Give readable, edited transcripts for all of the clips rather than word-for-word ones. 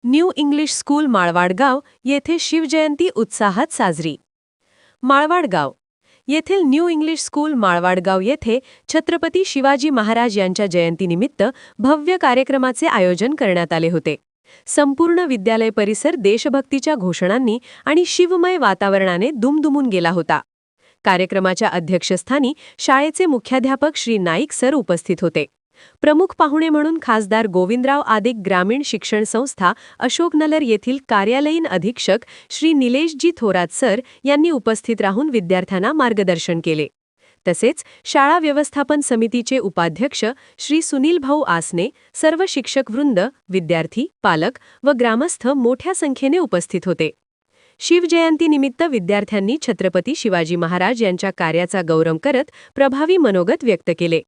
New English school माळवाडगाव येथे शिवजयंती उत्साहात साजरी। माळवाडगाव येथील न्यू इंग्लिश स्कूल माळवाडगाव येथे छत्रपती शिवाजी महाराज यांच्या जयंतीनिमित्त भव्य कार्यक्रमाचे आयोजन करण्यात आले होते। संपूर्ण विद्यालय परिसर देशभक्तीच्या घोषणांनी आणि शिवमय वातावरणाने दुमदुमून गेला होता। कार्यक्रमाच्या अध्यक्षस्थानी शाळेचे मुख्याध्यापक श्री नाईक सर उपस्थित होते। प्रमुख पाहुणे म्हणून खासदार गोविंदराव आदिक ग्रामीण शिक्षण संस्था अशोकनगर येथील कार्यालयीन अधीक्षक श्री निलेशजी थोरात सर यांनी उपस्थित राहून विद्यार्थ्यांना मार्गदर्शन केले। तसेच शाळा व्यवस्थापन समितीचे उपाध्यक्ष श्री सुनील भाऊ आसने, सर्व शिक्षकवृंद, विद्यार्थी, पालक व ग्रामस्थ मोठ्या संख्येने उपस्थित होते। शिवजयंतीनिमित्त विद्यार्थ्यांनी छत्रपती शिवाजी महाराज यांच्या कार्याचा गौरव करत प्रभावी मनोगत व्यक्त केले।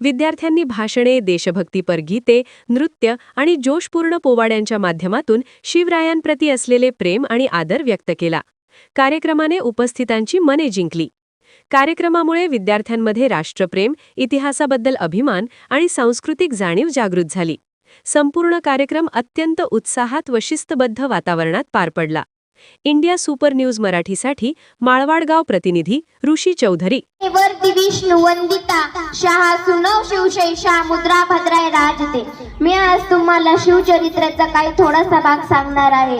विद्यार्थ्यांनी भाषणे, देशभक्तीपर गीते, नृत्य आणि जोशपूर्ण पोवाड्यांच्या माध्यमातून शिवरायांप्रती असलेले प्रेम आणि आदर व्यक्त केला। कार्यक्रमाने उपस्थितांची मने जिंकली। कार्यक्रमामुळे विद्यार्थ्यांमध्ये राष्ट्रप्रेम, इतिहासाबद्दल अभिमान आणि सांस्कृतिक जाणीव जागृत झाली। संपूर्ण कार्यक्रम अत्यंत उत्साहात व शिस्तबद्ध वातावरणात पार पडला। इंडिया सुपर न्यूज मराठीसाठी माळवाडगाव प्रतिनिधी ऋषी चौधरी। वरती विष्णू वंदिता शहा सुनव शिवशैषा मुद्रा भद्राय राजते। मी आज तुम्हाला शिवचरित्राचा काही थोडासा भाग सांगणार आहे।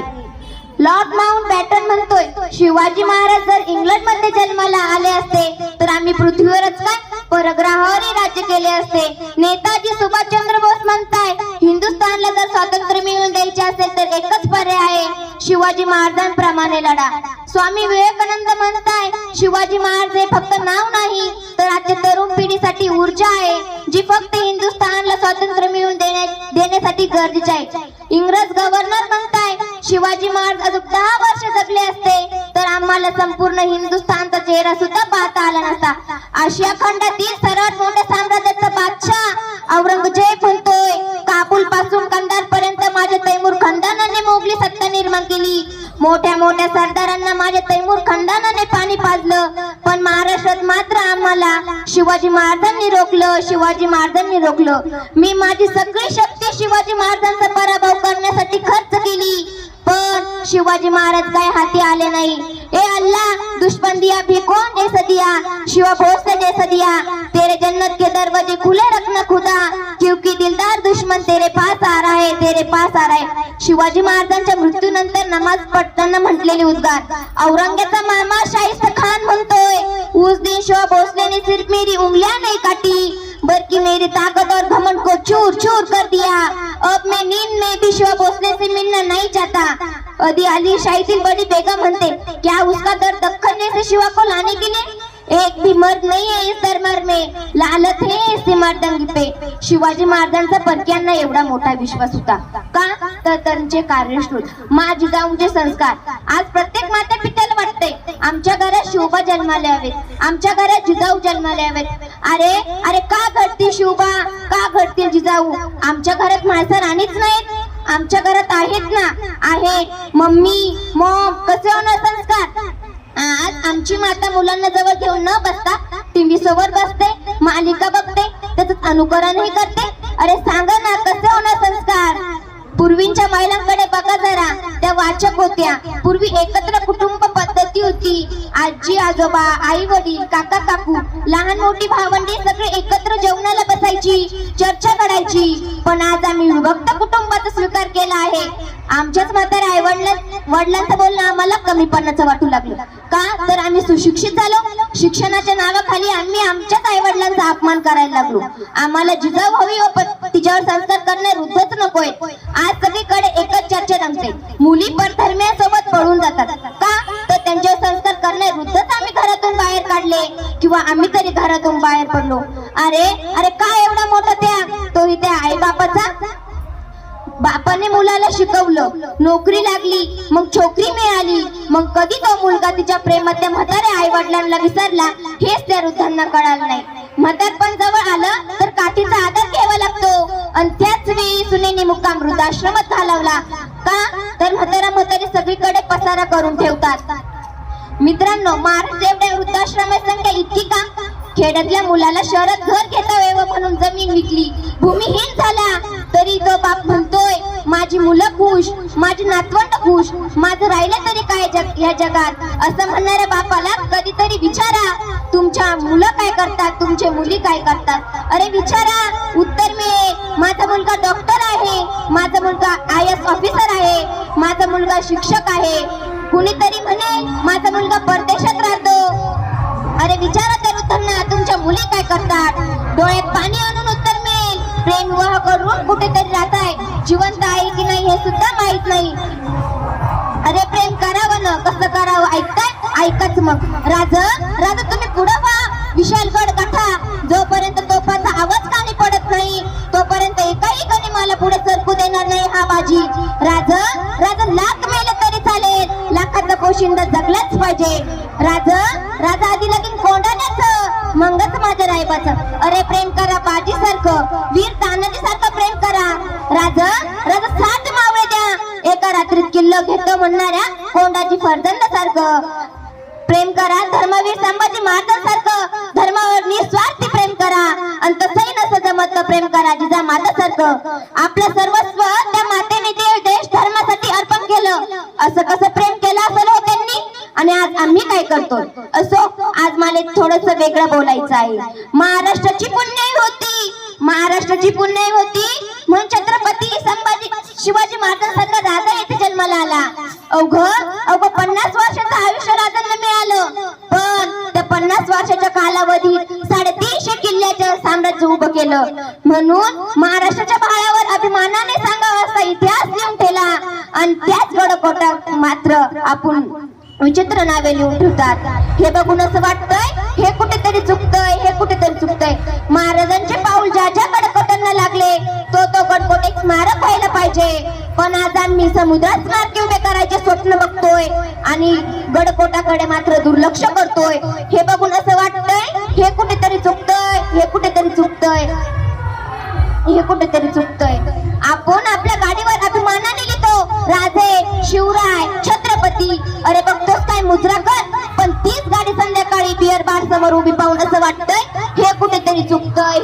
लॉर्ड माउंटबॅटन म्हणतोय, शिवाजी महाराज जर इंग्लंडमध्ये जन्माला आले असते तर आम्ही पृथ्वीवरच काय परग्रहावरही राज्य केले असते। नेताजी सुभाषचंद्र बोस म्हणताय, हिंदुस्थानला जर स्वातंत्र्य मिळवून द्यायचे असेल तर एकच पर्याय आहे, शिवाजी महाराजांप्रमाणे लढा। स्वामी विवेकानंद म्हणताय, शिवाजी महाराज हे फक्त नाव नाही तर आजच्या तरुण पिढीसाठी ऊर्जा आहे, जी फक्त हिंदुस्थानला स्वातंत्र्य मिळवून देण्यासाठी गरजेची आहे। इंग्रज गव्हर्नर म्हणताय, शिवाजी महाराज अजून 10 वर्ष जगले असते तर आम्हाला संपूर्ण हिंदुस्थानचा चेहरा सुद्धा पाहता आला नसता। आशिया खंडातील सर्वात मोठ्या साम्राज्याचा बादशाह औरंगजेब म्हणतोय, काबूल पासून कंधार पर्यंत माझ्या तैमूर खानदानाने मोगली सत्ता निर्माण केली। मोठ्या मोठ्या सरदारांना माझ्या तैमूर खानदानाने पाणी पाजलं, पण महाराष्ट्रात मात्र आम्हाला शिवाजी महाराजांनी रोखलं, शिवाजी महाराजांनी रोखलं। मी माझी सगळी शक्ती शिवाजी महाराजांचा पराभव करण्यासाठी खर्च केली, पण शिवाजी महाराज काय हाती आले नाही। ए अल्लाह, दुश्मन दिया भी कौन जैसा दिया, शिवा भोसले जैसा दिया, तेरे जन्नत के दरवाजे खुले रखना खुदा, क्योंकि दिलदार दुश्मन तेरे पास आ रहा है, तेरे पास आ रहा है। शिवाजी महाराजांच्या मृत्यूनंतर नमाज पढताना म्हटलेले उद्गार। औरंगजेबचा मामा शाहिस्त खान म्हणतोय, उस दिन शिवा भोसले ने सिर्फ मेरी उंगलियां नहीं काटी बल्कि मेरी ताकत और घमंड को चूर चूर कर दिया। अब मैं नींद में भी शिवा भोसले से मिलना नहीं चाहता। अदी अली शाहीतील बड़ी बेगम म्हणते, क्या उसका दर दखन से शिवा को लाने के लिए एक भी मर्द नहीं है इस दरबार में, लालत है इस मर्दंगी पे। शिवाजी महाराजांचा परक्यांना एवढा मोठा विश्वास होता का, तर त्यांचे कार्यश्रुत माँ जिजाऊंचे संस्कार। आज प्रत्येक माता पित्याला वाटते, आमच्या घरात शोभा जन्माला हवेत, आमच्या घरात जिजाऊ जन्माला हवेत। अरे अरे का घडतील शोभा, का घडतील जिजाऊ? आमच्या घरात माणसं राणीच नाहीत, आमच्या घरात आहेत ना, आहेत मम्मी मॉम। कसे होणार संस्कार? आज आमची माता मुलांना जवळ घेऊन न बसता टीव्ही सोबत बसते, मालिका बघते, त्याचं अनुकरणही करते। अरे सांगा ना, कसे होणार संस्कार? पूर्वीच्या महिलांकडे बघा जरा, त्या वाचक होत्या। पूर्वी एकत्र कुटुंब पद्धती होती। आजी आजोबा, आई वडील, काका काकू, लहान मोठी भावंडी सगळे एकत्र जेवणाला बसायची, चर्चा करायची। पण आज आम्ही विभक्त कुटुंबाचा स्वीकार केला आहे। आमच्याच म्हाताऱ्या आई वडिलांचं बोलणं आम्हाला कमीपणाचं वाटू लागलं का, तर आम्ही सुशिक्षित झालो। शिक्षणाच्या नावाखाली आम्ही आमच्याच आई वडिलांचा अपमान करायला लागलो। आम्हाला जिजाऊ हवी हो, पण तिच्यावर संस्कार करणे वृद्धच नकोय। आज सगळीकडे एकच चर्चा रंगते, मुली परधर्मीयांसोबत पळून जातात का, तर त्यांच्यावर संस्कार करणे वृद्धच आम्ही घरातून बाहेर काढले, किंवा आम्ही तरी घरातून बाहेर पडलो। अरे अरे काय एवढा मोठा त्याग, तोही त्या आई बापाचा। बापाने मुलाला शिकवलं, नोकरी लागली, मग छोकरी मिळाली, मग कधी तो मुलगा तिच्या प्रेमात त्या म्हाताऱ्या आई वडिलांना विसरला, हेच त्या वृद्धांना कळालं नाही। म्हातारपण जवळ आलं तर काठीचा आदर घ्यावा लागतो, आणि त्याच वेळी सुनेने मुक्काम वृद्धाश्रमात घालवला का, तर म्हातारा म्हातारी सगळीकडे पसारा करून ठेवतात। मित्रांनो, महाराष्ट्र एवढ्या वृद्धाश्रमाची संख्या इतकी का, खेड्यातल्या मुलाला शहरात घर घेता यावं म्हणून जमीन विकली, भूमिहीन झाला तरी तो बाप म्हणतोय माझी मुलं खुश, माझी नातवंड खुश, माझं राहिलं तरी काय या जगात. असं म्हणणाऱ्या बापाला कधीतरी विचारा तुमच्या मुलं काय करतात, तुमचे मुली काय करतात. अरे विचारा, उत्तर मिळेल. माझा मुलगा डॉक्टर आहे, माझा मुलगा IAS ऑफिसर आहे, माझा मुलगा शिक्षक आहे. कुणीतरी म्हणे माझा मुलगा परदेशात राहतो. अरे विचारा त्या वृद्धांना तुमच्या मुली काय करतात. डोळ्यात पाणी आणून उत्तर मिळेल. प्रेम विवाह करून कुठेतरी राहताय, जिवंत आहे की नाही हे सुद्धा माहित नाही. अरे प्रेम करावं ना, कसं करावं ऐकताय, ऐकाच मग. राजा तुम्ही पुढं व्हा, विशालगड गाठा. जोपर्यंत तोफाचा आवाज कानी पडत नाही तोपर्यंत एकाही गणी मला पुढे सरकू देणार नाही हा बाजी. राजा लाख मेले तरी चालेल, लाखाचा पोशिंदा जगलाच पाहिजे. राजा आधी लगीन कोंडाण्याचं, मगच माझ्या रायबाचं. अरे प्रेम करा बाजी सारखं, वीर तानाजी सारखं प्रेम करा. राजा 7 मावळे द्या, एका रात्रीत किल्लो घेतो म्हणणाऱ्या कोंडाजी फर्जंद सारखं प्रेम करा. धर्मवीर संभाजी महाराज सारखं धर्मावर निस्वार्थी प्रेम करा. आणि तसंही नसं जमत प्रेम करा जिजा माता सारखं. आपलं सर्वस्व त्या मातेने देश धर्मासाठी अर्पण केलं. असं कसं प्रेम केलं असेल हो त्यांनी, आणि आज आम्ही काय करतो. असो, आज मला थोडस वेगळं बोलायचं आहे. महाराष्ट्राची पुण्याई होती म्हणून छत्रपती शिवाजी महाराजांसारखा राजा येथे जन्माला आला. अवघ 50 वर्षाचं आयुष्य राजांना मिळालं, पण त्या 50 वर्षाच्या कालावधीत 350 किल्ल्याचं साम्राज्य उभं केलं. म्हणून महाराष्ट्राच्या भाळावर अभिमानाने सांगावा असा इतिहास लिहून ठेवला. आणि त्याच गडकोटात मात्र आपण विचित्र नावे लिहून ठेवतात. हे बघून असं वाटतंय हे कुठेतरी चुकतंय. महाराजांचे पाऊल ज्या गडकोटांना लागले तो गडकोट एक स्मारक व्हायला पाहिजे. पण आज आम्ही समुद्रात स्मारक उभे करायचे स्वप्न बघतोय आणि गडकोटाकडे मात्र दुर्लक्ष करतोय. हे बघून असं वाटतंय हे कुठेतरी चुकतंय. आपण आपल्या गाडीवर अभिमानाने लिहितो राजे, शिवराय, छत्रपती. अरे बघतोस काय मुद्राकर, पण तीच गाडी संध्याकाळी बिअर बार समोर उभी पाहून असं वाटतंय हे कुठेतरी चुकतंय.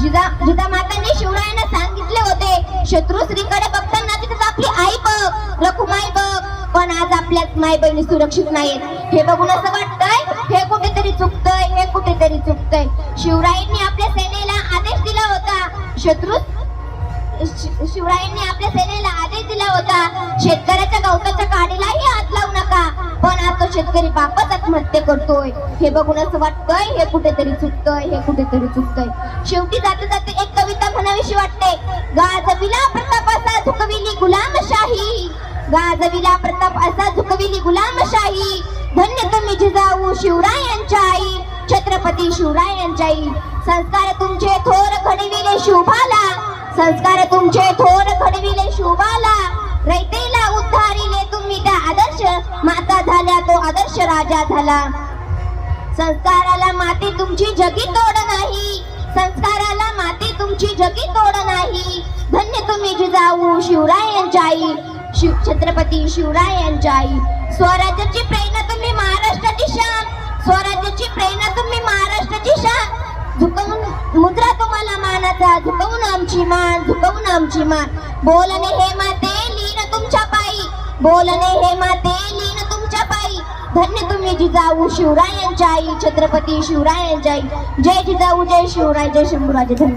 जिजा मातांनी शिवरायांना सांगितले होते शत्रुश्रीकडे बघताना तिथे आपली आई बघ, रखुमाई बघ. पण आज आपल्या माय बहिणी सुरक्षित नाहीत. हे बघून असं वाटतंय हे कुठेतरी चुकतंय. शिवरायांनी आपल्या सेनेला आदेश दिला होता शेतकऱ्याच्या गवताच्या काडीलाही हात लावू नका. पण आज तो शेतकरी बापच आत्महत्या करतोय. हे बघून असं वाटतंय हे कुठेतरी चुकतंय. शेवटी जाते एक कविता म्हणावीशी वाटते. गाजविला प्रताप असा झुकविली गुलामशाही. धन्य तुम्ही जिजाऊ शिवरायांच्या आई, छत्रपती शिवरायांच्या आई. संस्कार तुमचे थोर घडविले शोभाला. रयतेला उद्धारिले तुम्ही त्या आदर्श माता झाल्या, तो आदर्श राजा झाला. संस्काराला माती तुमची जगी तोड नाही. धन्य तुम्ही जिजाऊ शिवरायांच्या आई, छत्रपती शिवरायांच्या आई. स्वराज्याची प्रेरणा तुम्ही महाराष्ट्राची शान. झुकवून मुद्रा तुम्हाला मानाचा, झुकवून आमची मान. बोलणे हे माते लीन तुमच्या पायी. धन्य तुम्ही जिजाऊ शिवरायांच्या आई, छत्रपती शिवरायांच्या आई. जय जिजाऊ, जय शिवराय, जय शंभूराजे. धन्यवाद.